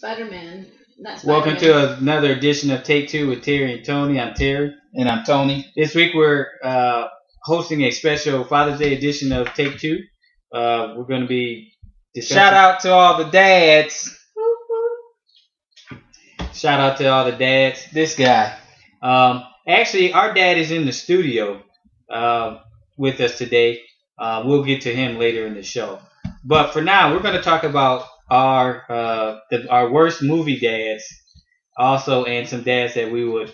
Spider-Man. Not Spider-Man. Welcome to another edition of Take2 with Terry and Tony. I'm Terry. And I'm Tony. This week we're hosting a special Father's Day edition of Take2. We're going to be discussing... Shout out to all the dads. Shout out to all the dads. This guy. Actually, our dad is in the studio with us today. We'll get to him later in the show. But for now, we're going to talk about our worst movie dads, also, and some dads that we would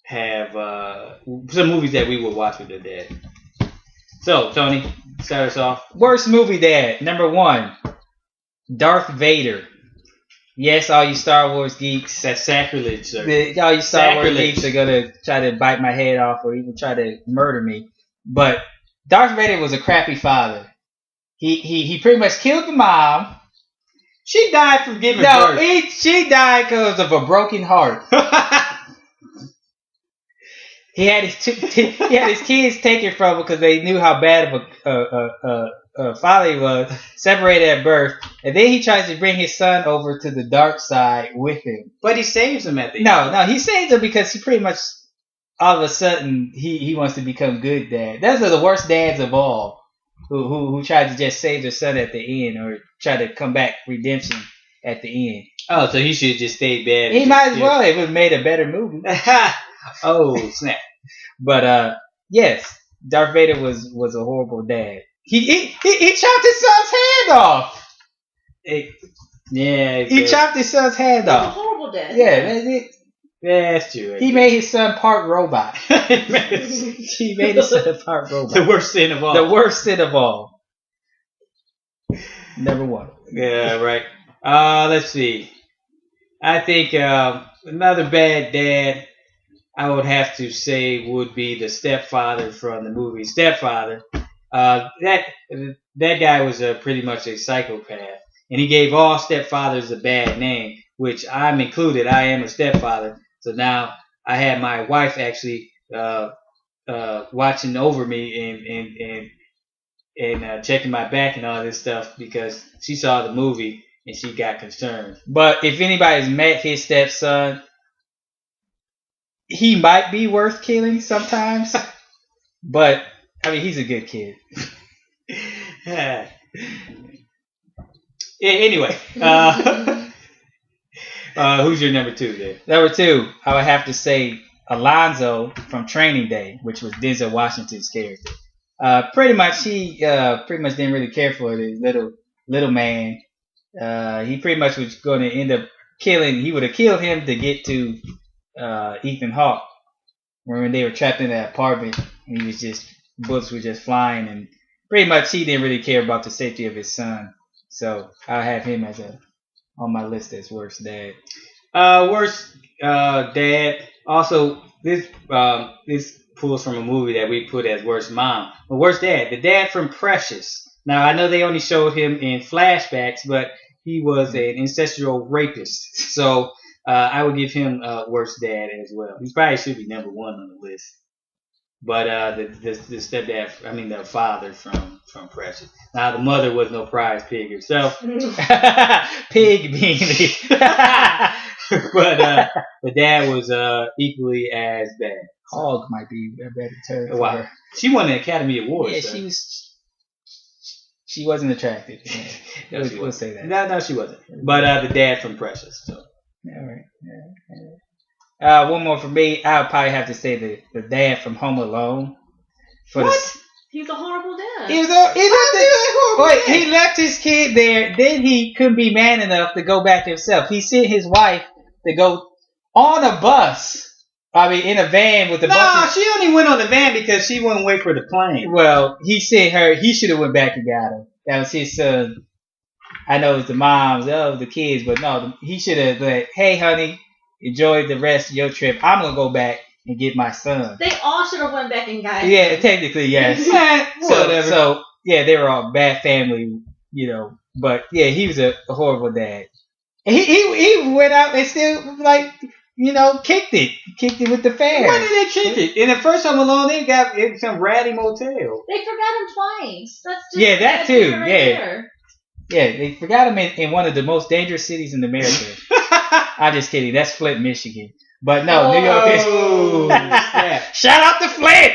have some movies that we would watch with their dad. So, Tony, start us off. Worst movie dad, number 1, Darth Vader. Yes, all you Star Wars geeks. That's sacrilege, sir. All you Star Wars geeks are gonna try to bite my head off or even try to murder me. But Darth Vader was a crappy father. He pretty much killed the mom. She died from giving birth. No, she died because of a broken heart. He had his kids taken from him because they knew how bad of a father he was, separated at birth, and then he tries to bring his son over to the dark side with him. But he saves him at the end. No, he saves him because he pretty much all of a sudden he wants to become good dad. Those are the worst dads of all. Who tried to just save their son at the end or try to come back redemption at the end. Oh, so he should have just stayed bad. He might as well. It would have made a better movie. Oh, snap. But yes, Darth Vader was a horrible dad. He chopped his son's hand off. He chopped his son's hand off. He's a horrible dad. Yeah, that's true. He made his son part robot. He made his son part robot. The worst sin of all. The worst sin of all. Number 1. Yeah, right. Let's see. I think another bad dad I would have to say would be the stepfather from the movie Stepfather. That guy was pretty much a psychopath, and he gave all stepfathers a bad name, which I'm included. I am a stepfather, so now I had my wife actually watching over me and checking my back and all this stuff because she saw the movie and she got concerned. But if anybody's met his stepson, he might be worth killing sometimes. But I mean, he's a good kid. Yeah, anyway, who's your number 2 then? Number 2, I would have to say Alonzo from Training Day, which was Denzel Washington's character. He didn't really care for the little man. He pretty much was going to end up killing. He would have killed him to get to Ethan Hawke. When they were trapped in that apartment, and bullets were just flying, and pretty much he didn't really care about the safety of his son. So I'll have him on my list as worst dad. Worst dad. Also, this pulls from a movie that we put as worst mom. But worst dad, the dad from Precious. Now I know they only showed him in flashbacks, but he was an incestual rapist. So I would give him worst dad as well. He probably should be number 1 on the list. But the stepdad, the father from Precious. Now the mother was no prize pig herself. Pig being the but the dad was equally as bad. Hog might be a better term. Wow. She won the Academy Award. Yeah, so. She wasn't attractive. No, we'll say that. No, she wasn't. But the dad from Precious. So. All right. One more for me. I would probably have to say the dad from Home Alone. He's a horrible dad. He left his kid there. Then he couldn't be man enough to go back himself. He sent his wife to go on a bus. In a van with the bus. No, she only went on the van because she wouldn't wait for the plane. Well, he sent her. He should have went back and got her. That was his son. I know it's the moms of the kids, but no, he should have like, hey, honey, enjoy the rest of your trip. I'm going to go back and get my son. They all should have went back and got him. Yeah, technically, yes. So, yeah, they were all bad family, But, yeah, he was a horrible dad. And he went out and still, kicked it with the fans. Why did they kick it? In the first Home Alone, they got in some ratty motel. They forgot him twice. That's just that too. Right there. Yeah, they forgot him in one of the most dangerous cities in America. I'm just kidding. That's Flint, Michigan. But no, New York is. Shout out to Flint.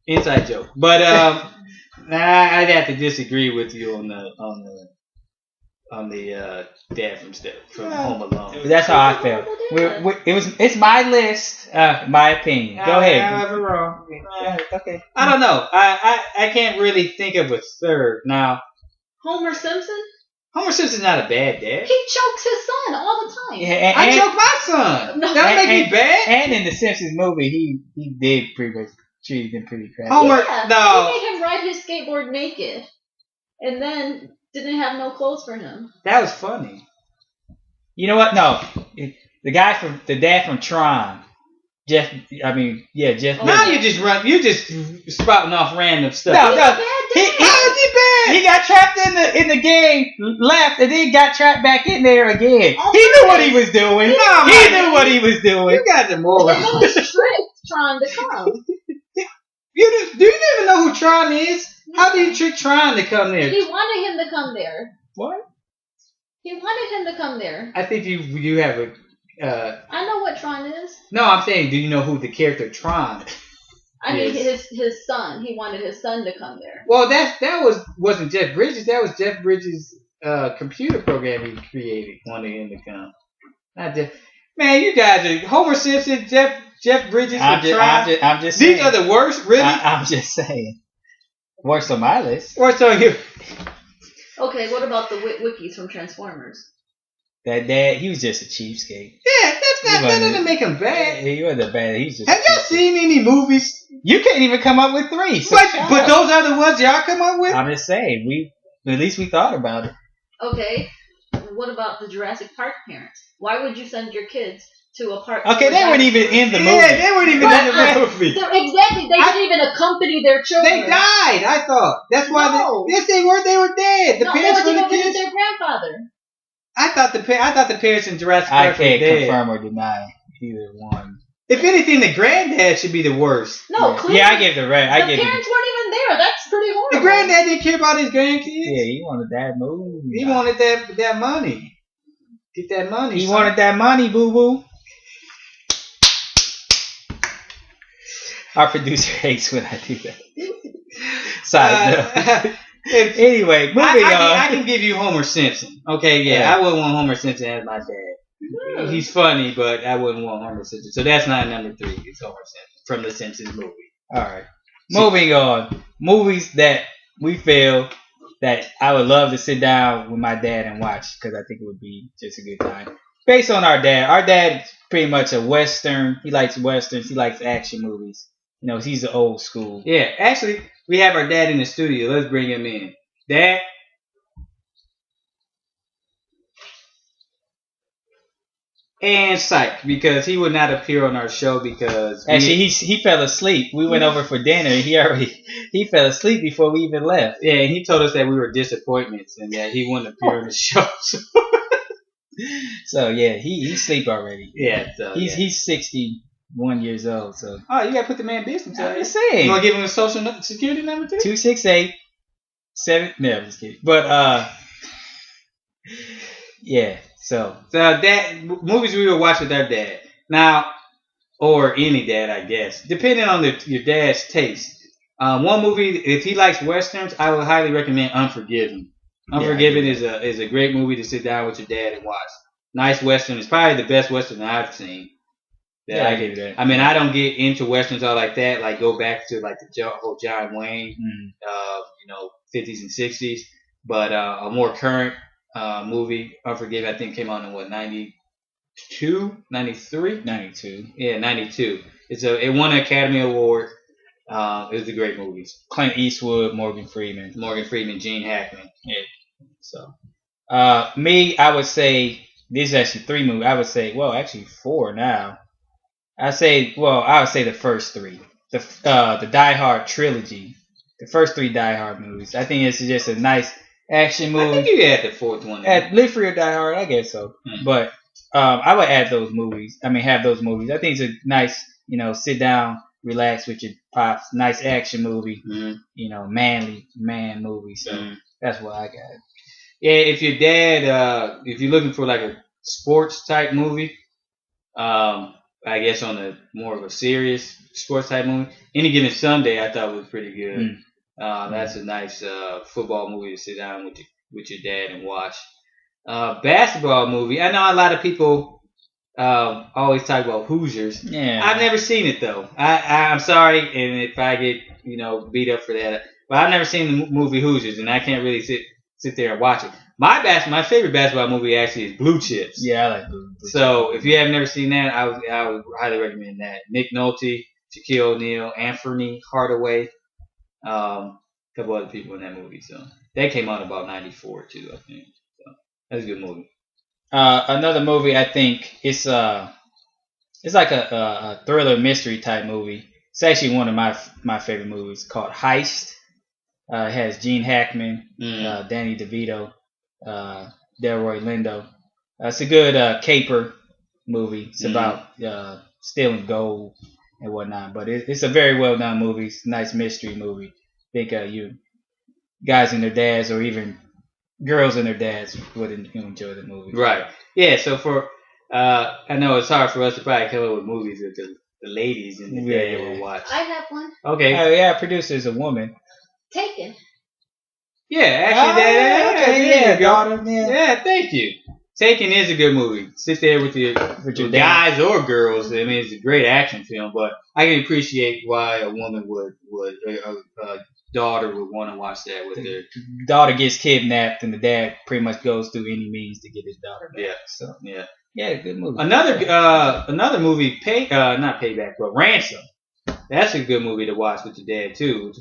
Inside joke. But I'd have to disagree with you on the dad from Home Alone. That's how I felt. It's my list, my opinion. Go ahead. However wrong. Okay. I don't know. I can't really think of a third now. Homer Simpson? Homer Simpson's not a bad dad. He chokes his son all the time. Yeah, I choked my son. No. That make me bad. And in the Simpsons movie, he did pretty much treat him pretty crappy. Homer, Yeah, no. He made him ride his skateboard naked. And then didn't have no clothes for him. That was funny. You know what? No. The dad from Tron. Jeff. Now Bridges. you just spouting off random stuff. No, How is he bad? He got trapped in the game, left, and then got trapped back in there again. Oh, he knew what he was doing. No, He knew what he was doing. You guys are more. It was tricked trying to come. Do you even know who Tron is? How do you trick Tron to come there? He wanted him to come there. What? He wanted him to come there. I think you have a. I know what Tron is. No, I'm saying, do you know who the character Tron? I mean, Yes. his son. He wanted his son to come there. Well, that wasn't Jeff Bridges. That was Jeff Bridges' computer program he created. Wanted him to come. Not Jeff. Man, you guys are Homer Simpson, Jeff Bridges, I'm just saying. These are the worst, really. I'm just saying. Worst on my list. Worst on you. Okay, what about the Wickies from Transformers? That dad, he was just a cheapskate. Yeah, that doesn't make him bad. He wasn't bad. He's just. Have y'all seen any movies? You can't even come up with 3. So But those are the ones y'all come up with. I'm just saying. At least we thought about it. Okay, what about the Jurassic Park parents? Why would you send your kids to a park? Okay, they weren't even in the movie. Yeah, they weren't even in the movie. Exactly, they didn't even accompany their children. They died. I thought that's why. No. Yes, they were. They were dead. The No, parents they were went the to go visit kids. their grandfather. I thought the parents in Jurassic I Park were can't dead. confirm or deny either one. If anything, the granddad should be the worst. No, clearly. Yeah, I give the right. The parents weren't even there. That's pretty horrible. The granddad didn't care about his grandkids. Yeah, he wanted that movie. He wanted that money. Get that money. He son. wanted that money, boo boo. Our producer hates when I do that. Side note. Anyway, moving on. I can give you Homer Simpson. Okay, yeah, I wouldn't want Homer Simpson as my dad. He's funny, but I wouldn't want Homer Simpson. So that's not number 3. It's Homer Simpson from the Simpsons movie. All right. Moving on. Movies that we feel that I would love to sit down with my dad and watch because I think it would be just a good time. Based on our dad. Our dad's pretty much a Western. He likes Westerns. He likes action movies. You know, he's the old school. Yeah, actually, we have our dad in the studio. Let's bring him in. Dad? And psych, because he would not appear on our show because Actually, he fell asleep. We went over for dinner. He fell asleep before we even left. yeah, and he told us that we were disappointments and that he wouldn't appear on the show. So yeah, he sleep already. Yeah, so, He's 61 years old. So oh, you gotta put the man business I'm out. just saying. You wanna give him a social security number too? 268 7. No, I'm just kidding. But yeah. So that movies we would watch with our dad now, or any dad, I guess, depending on your dad's taste. One movie, if he likes westerns, I would highly recommend Unforgiven. Unforgiven is a great movie to sit down with your dad and watch. Nice western. It's probably the best western I've seen. Yeah, I give you that. I mean, I don't get into westerns all like that. Like go back to like the whole John Wayne, 50s and 60s. But a more current movie, Unforgiven, I think came out in what 92, 93, 92. Yeah, 92. It won an Academy Award. It was a great movie. Clint Eastwood, Morgan Freeman, Gene Hackman. Yeah. So, me, I would say this is actually 3 movies. I would say, well, actually 4 now. I would say the first 3. The Die Hard trilogy. The first 3 Die Hard movies. I think it's just a nice action movie. I think you had the 4th one. Live Free or Die Hard, I guess so. Mm-hmm. But I would have those movies. I think it's a nice, sit down, relax with your pops. Nice action movie. Mm-hmm. Manly man movie. So that's what I got. Yeah, if your dad, if you're looking for like a sports type movie, I guess on a more of a serious sports type movie, Any Given Sunday I thought was pretty good. That's a nice football movie to sit down with your dad and watch. Basketball movie. I know a lot of people always talk about Hoosiers. Yeah. I've never seen it though. I'm sorry, and if I get beat up for that, but I've never seen the movie Hoosiers, and I can't really sit there and watch it. My favorite basketball movie actually is Blue Chips. Yeah, I like Blue So if you have never seen that, I would highly recommend that. Nick Nolte, Shaquille O'Neal, Anthony Hardaway, a couple other people in that movie. So that came out about '94 too, I think. So that's a good movie. Another movie I think it's like a thriller mystery type movie. It's actually one of my favorite movies called Heist. It has Gene Hackman, Danny DeVito, Delroy Lindo. It's a good caper movie. It's about stealing gold and whatnot. But it's a very well done movie. It's a nice mystery movie. I think you guys and their dads, or even girls and their dads, would enjoy the movie. Right. Yeah. So for I know it's hard for us to probably come up with movies that the ladies in the day will watch. I have one. Okay. Oh yeah, producer's a woman. Taken. Yeah, actually, okay, daughter. Yeah, thank you. Taken is a good movie. Sit there with your guys or girls. I mean, it's a great action film, but I can appreciate why a woman would a daughter would want to watch that with their daughter gets kidnapped, and the dad pretty much goes through any means to get his daughter back. Yeah. So yeah, good movie. Another movie, not Payback, but Ransom. That's a good movie to watch with your dad too.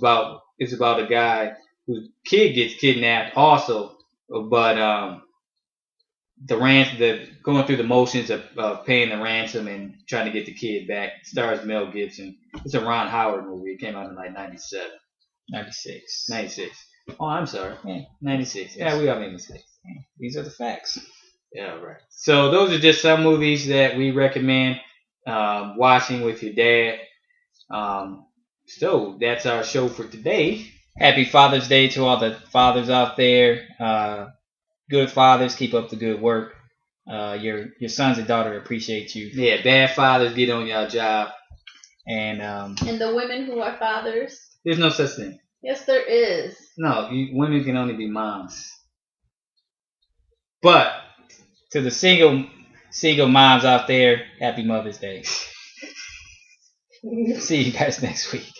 It's about a guy whose kid gets kidnapped also, but the going through the motions of paying the ransom and trying to get the kid back. It stars Mel Gibson. It's a Ron Howard movie. It came out in like 97. 96. Oh, I'm sorry. Yeah, 96. Yeah, we all made mistakes. These are the facts. Yeah, right. So those are just some movies that we recommend watching with your dad. So that's our show for today. Happy Father's Day to all the fathers out there. Good fathers, keep up the good work. Your sons and daughter appreciate you. Yeah, bad fathers, get on your job. And the women who are fathers. There's no such thing. Yes, there is. No, women can only be moms. But to the single moms out there, happy Mother's Day. See you guys next week.